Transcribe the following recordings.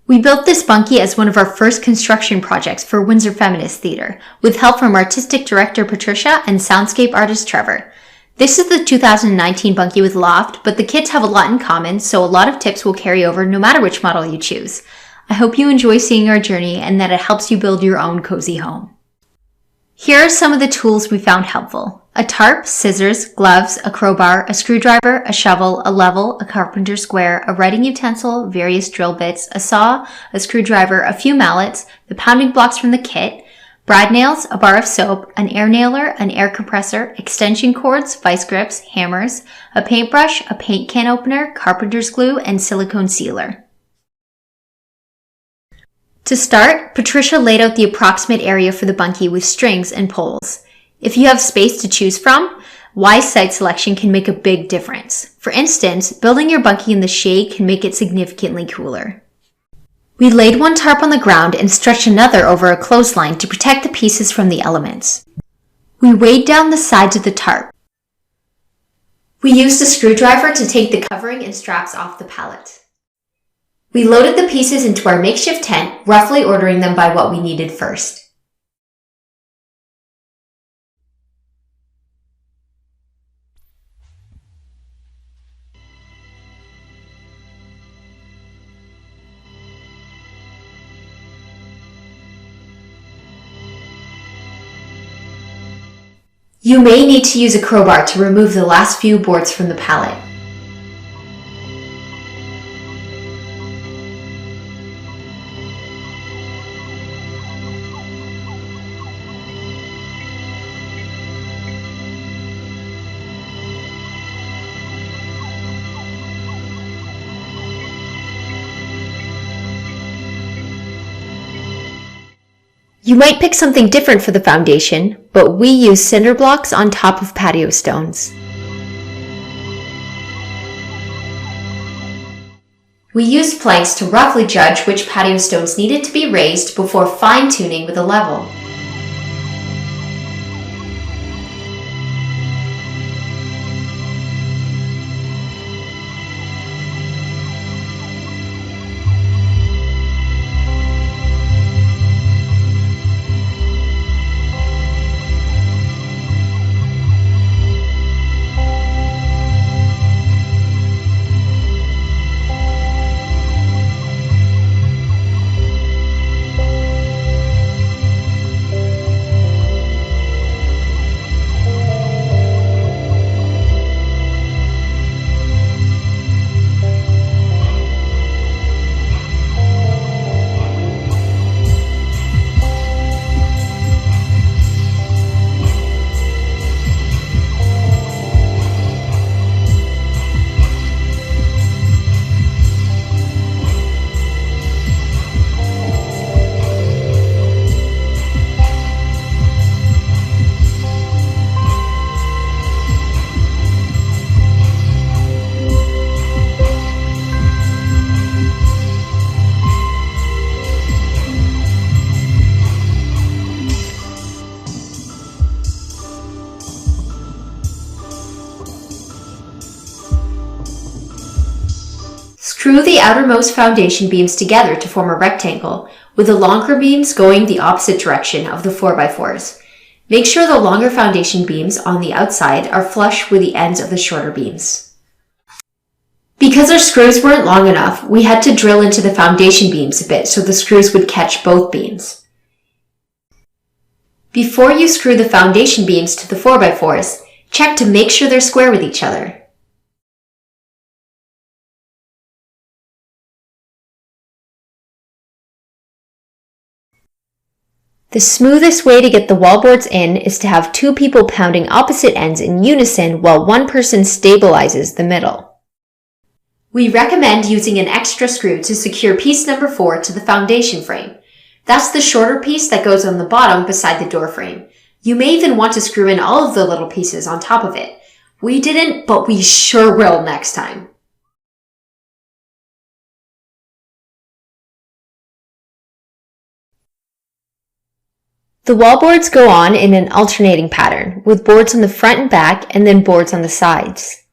We built this bunkie as one of our first construction projects for Windsor Feminist Theatre, with help from artistic director Patricia and soundscape artist Trevor. This is the 2019 bunkie with loft, but the kits have a lot in common, so a lot of tips will carry over no matter which model you choose. I hope you enjoy seeing our journey and that it helps you build your own cozy home. Here are some of the tools we found helpful. A tarp, scissors, gloves, a crowbar, a screwdriver, a shovel, a level, a carpenter square, a writing utensil, various drill bits, a saw, a screwdriver, a few mallets, the pounding blocks from the kit, brad nails, a bar of soap, an air nailer, an air compressor, extension cords, vice grips, hammers, a paintbrush, a paint can opener, carpenter's glue, and silicone sealer. To start, Patricia laid out the approximate area for the bunkie with strings and poles. If you have space to choose from, wise site selection can make a big difference. For instance, building your bunkie in the shade can make it significantly cooler. We laid one tarp on the ground and stretched another over a clothesline to protect the pieces from the elements. We weighed down the sides of the tarp. We used a screwdriver to take the covering and straps off the pallet. We loaded the pieces into our makeshift tent, roughly ordering them by what we needed first. You may need to use a crowbar to remove the last few boards from the pallet. You might pick something different for the foundation, but we use cinder blocks on top of patio stones. We used planks to roughly judge which patio stones needed to be raised before fine-tuning with a level. Screw the outermost foundation beams together to form a rectangle, with the longer beams going the opposite direction of the 4x4s. Make sure the longer foundation beams on the outside are flush with the ends of the shorter beams. Because our screws weren't long enough, we had to drill into the foundation beams a bit so the screws would catch both beams. Before you screw the foundation beams to the 4x4s, check to make sure they're square with each other. The smoothest way to get the wallboards in is to have two people pounding opposite ends in unison while one person stabilizes the middle. We recommend using an extra screw to secure piece number 4 to the foundation frame. That's the shorter piece that goes on the bottom beside the door frame. You may even want to screw in all of the little pieces on top of it. We didn't, but we sure will next time. The wallboards go on in an alternating pattern, with boards on the front and back and then boards on the sides.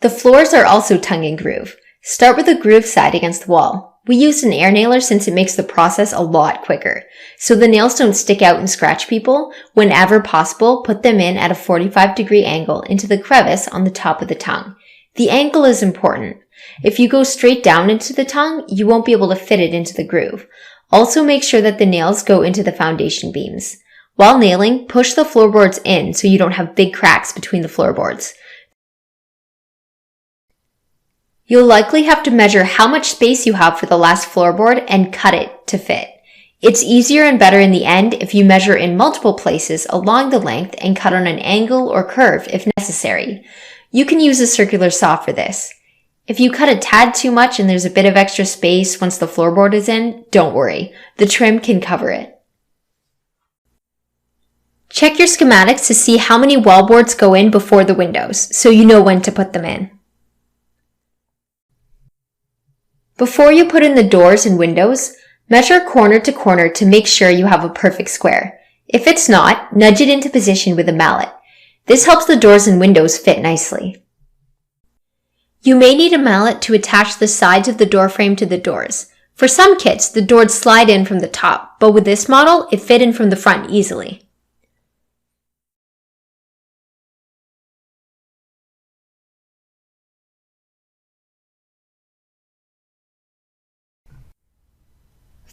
The floors are also tongue and groove. Start with the groove side against the wall. We used an air nailer since it makes the process a lot quicker. So the nails don't stick out and scratch people. Whenever possible, put them in at a 45-degree angle into the crevice on the top of the tongue. The angle is important. If you go straight down into the tongue, you won't be able to fit it into the groove. Also make sure that the nails go into the foundation beams. While nailing, push the floorboards in so you don't have big cracks between the floorboards. You'll likely have to measure how much space you have for the last floorboard and cut it to fit. It's easier and better in the end if you measure in multiple places along the length and cut on an angle or curve if necessary. You can use a circular saw for this. If you cut a tad too much and there's a bit of extra space once the floorboard is in, don't worry. The trim can cover it. Check your schematics to see how many wallboards go in before the windows, so you know when to put them in. Before you put in the doors and windows, measure corner to corner to make sure you have a perfect square. If it's not, nudge it into position with a mallet. This helps the doors and windows fit nicely. You may need a mallet to attach the sides of the door frame to the doors. For some kits, the doors slide in from the top, but with this model, it fit in from the front easily.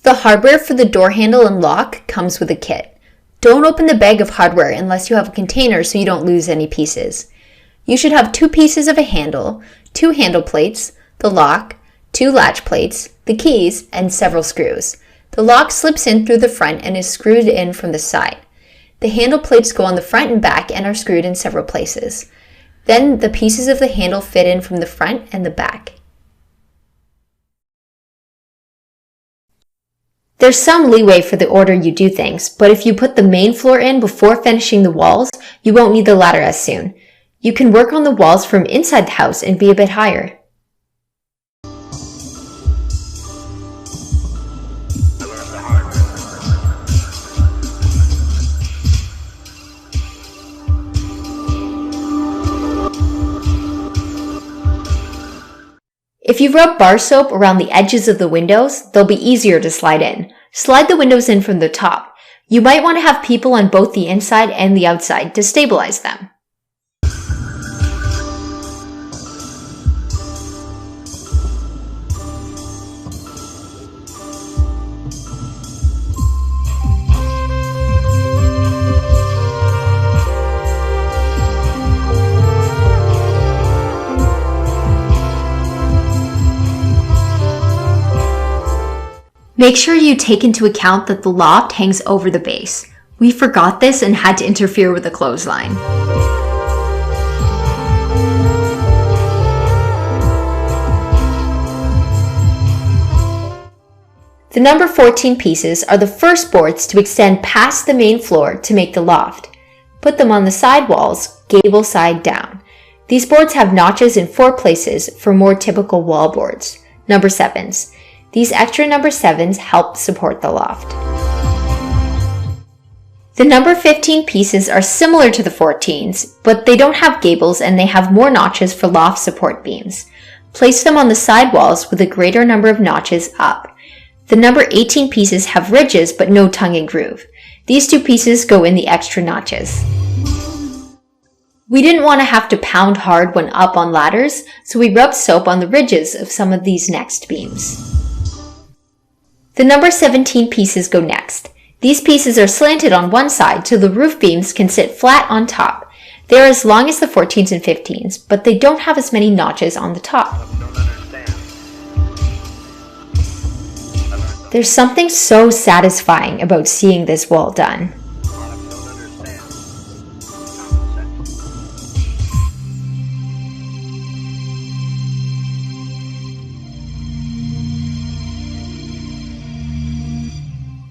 The hardware for the door handle and lock comes with a kit. Don't open the bag of hardware unless you have a container so you don't lose any pieces. You should have 2 pieces of a handle, 2 handle plates, the lock, 2 latch plates, the keys, and several screws. The lock slips in through the front and is screwed in from the side. The handle plates go on the front and back and are screwed in several places. Then the pieces of the handle fit in from the front and the back. There's some leeway for the order you do things, but if you put the main floor in before finishing the walls, you won't need the ladder as soon. You can work on the walls from inside the house and be a bit higher. If you rub bar soap around the edges of the windows, they'll be easier to slide in. Slide the windows in from the top. You might want to have people on both the inside and the outside to stabilize them. Make sure you take into account that the loft hangs over the base. We forgot this and had to interfere with the clothesline. The number 14 pieces are the first boards to extend past the main floor to make the loft. Put them on the side walls, gable side down. These boards have notches in 4 places for more typical wall boards. Number 7s. These extra number 7s help support the loft. The number 15 pieces are similar to the 14s, but they don't have gables and they have more notches for loft support beams. Place them on the side walls with a greater number of notches up. The number 18 pieces have ridges but no tongue and groove. These 2 pieces go in the extra notches. We didn't want to have to pound hard when up on ladders, so we rubbed soap on the ridges of some of these next beams. The number 17 pieces go next. These pieces are slanted on one side so the roof beams can sit flat on top. They are as long as the 14s and 15s, but they don't have as many notches on the top. There's something so satisfying about seeing this wall done.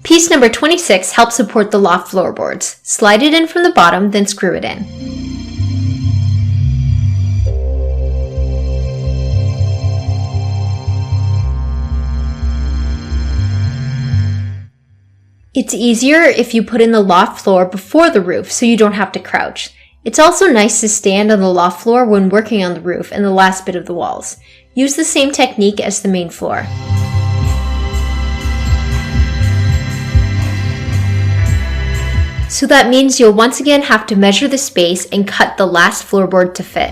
Piece number 26 helps support the loft floorboards. Slide it in from the bottom, then screw it in. It's easier if you put in the loft floor before the roof so you don't have to crouch. It's also nice to stand on the loft floor when working on the roof and the last bit of the walls. Use the same technique as the main floor. So that means you'll once again have to measure the space and cut the last floorboard to fit.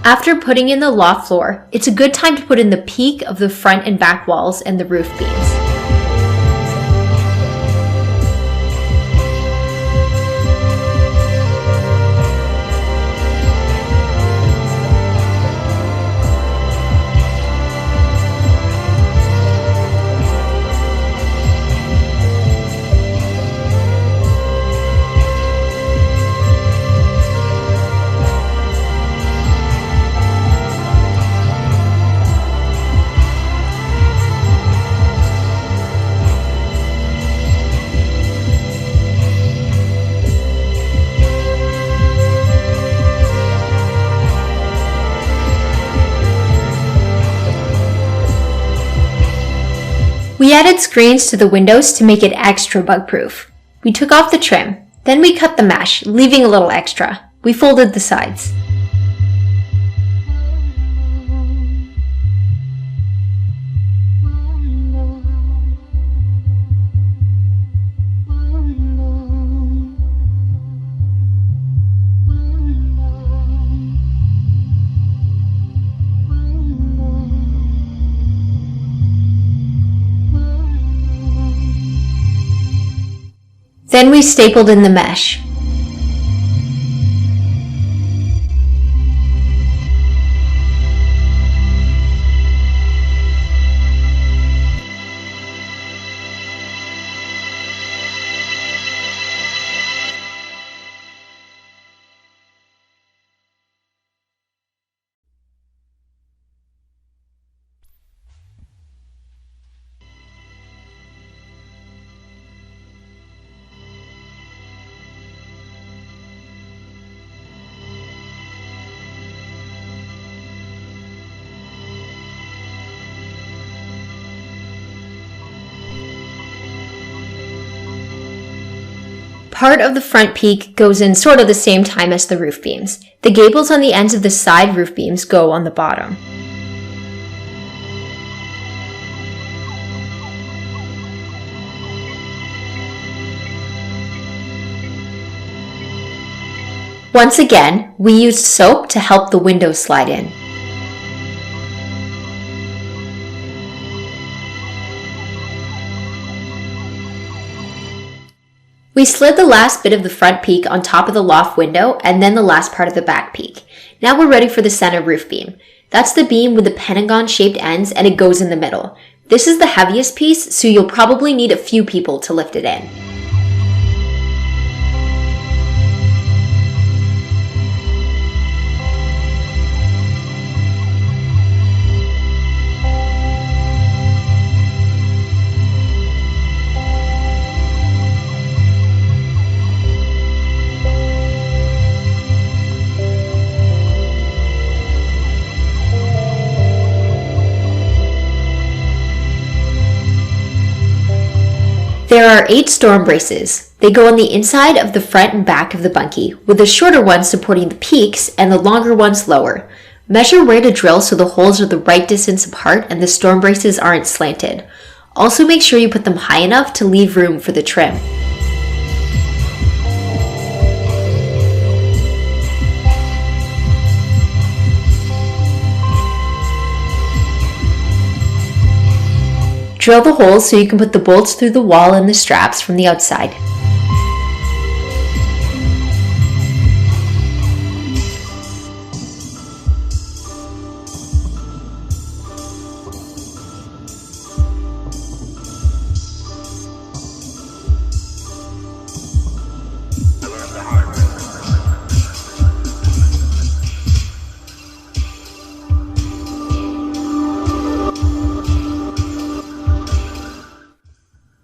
After putting in the loft floor, it's a good time to put in the peak of the front and back walls and the roof beams. We added screens to the windows to make it extra bug-proof. We took off the trim, then we cut the mesh, leaving a little extra. We folded the sides. Then we stapled in the mesh. Part of the front peak goes in sort of the same time as the roof beams. The gables on the ends of the side roof beams go on the bottom. Once again, we used soap to help the windows slide in. We slid the last bit of the front peak on top of the loft window and then the last part of the back peak. Now we're ready for the center roof beam. That's the beam with the pentagon-shaped ends and it goes in the middle. This is the heaviest piece, so you'll probably need a few people to lift it in. There are 8 storm braces. They go on the inside of the front and back of the bunkie, with the shorter ones supporting the peaks and the longer ones lower. Measure where to drill so the holes are the right distance apart and the storm braces aren't slanted. Also make sure you put them high enough to leave room for the trim. Drill the holes so you can put the bolts through the wall and the straps from the outside.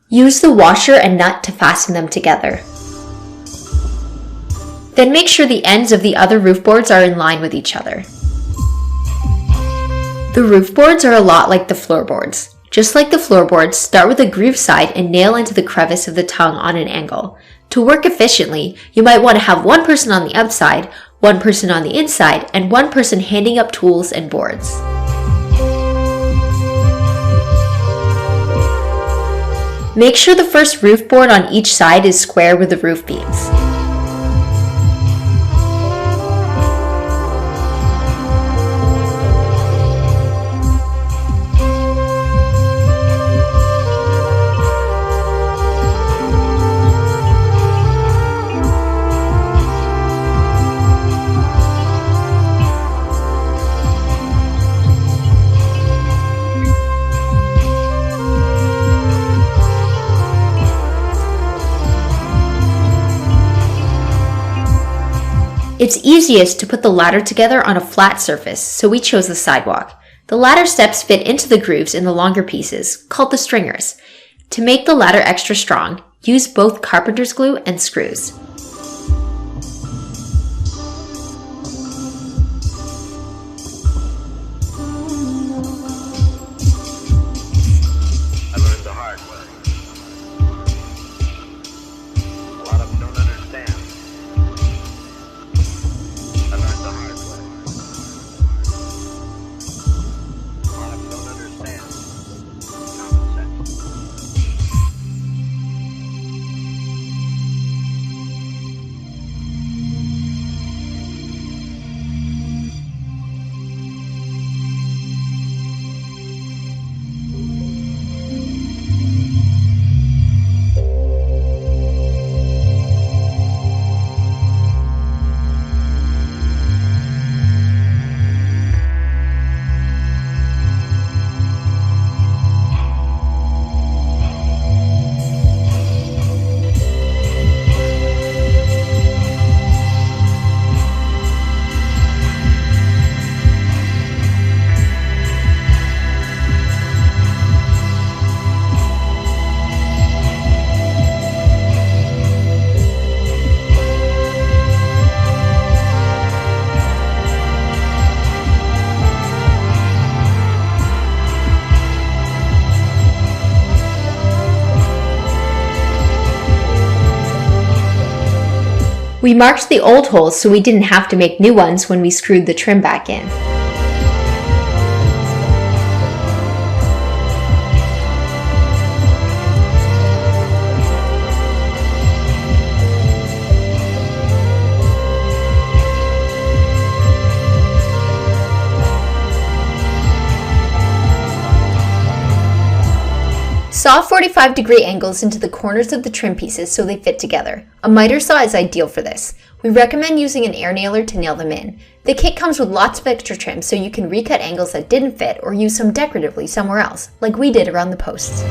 Use the washer and nut to fasten them together. Then make sure the ends of the other roof boards are in line with each other. The roof boards are a lot like the floorboards. Just like the floorboards, start with a groove side and nail into the crevice of the tongue on an angle. To work efficiently, you might want to have one person on the outside, one person on the inside, and one person handing up tools and boards. Make sure the first roof board on each side is square with the roof beams. It's easiest to put the ladder together on a flat surface, so we chose the sidewalk. The ladder steps fit into the grooves in the longer pieces, called the stringers. To make the ladder extra strong, use both carpenter's glue and screws. I learned the hard way. A lot of them don't understand. I learned the hard way. A lot of them don't understand. Common sense. We marked the old holes so we didn't have to make new ones when we screwed the trim back in. Saw 45-degree angles into the corners of the trim pieces so they fit together. A miter saw is ideal for this. We recommend using an air nailer to nail them in. The kit comes with lots of extra trim so you can recut angles that didn't fit or use some decoratively somewhere else, like we did around the posts.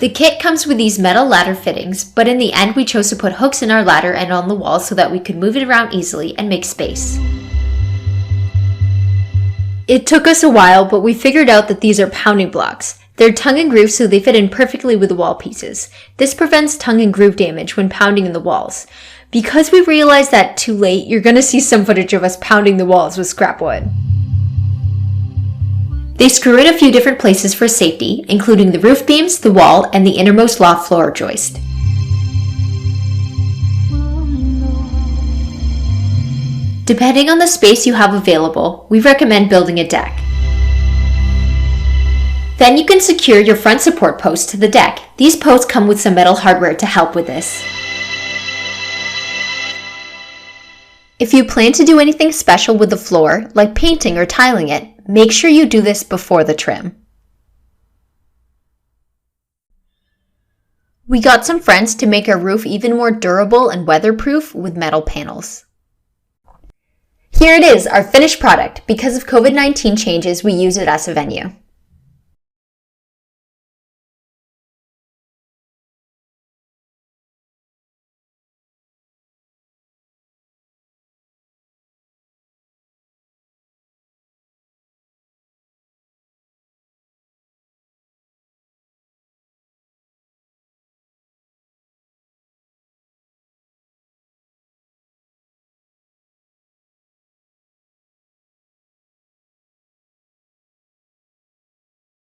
The kit comes with these metal ladder fittings, but in the end we chose to put hooks in our ladder and on the wall so that we could move it around easily and make space. It took us a while, but we figured out that these are pounding blocks. They're tongue and groove so they fit in perfectly with the wall pieces. This prevents tongue and groove damage when pounding in the walls. Because we realized that too late, you're going to see some footage of us pounding the walls with scrap wood. They screw in a few different places for safety, including the roof beams, the wall, and the innermost loft floor joist. Depending on the space you have available, we recommend building a deck. Then you can secure your front support posts to the deck. These posts come with some metal hardware to help with this. If you plan to do anything special with the floor, like painting or tiling it, make sure you do this before the trim. We got some friends to make our roof even more durable and weatherproof with metal panels. Here it is, our finished product. Because of COVID-19 changes, we use it as a venue.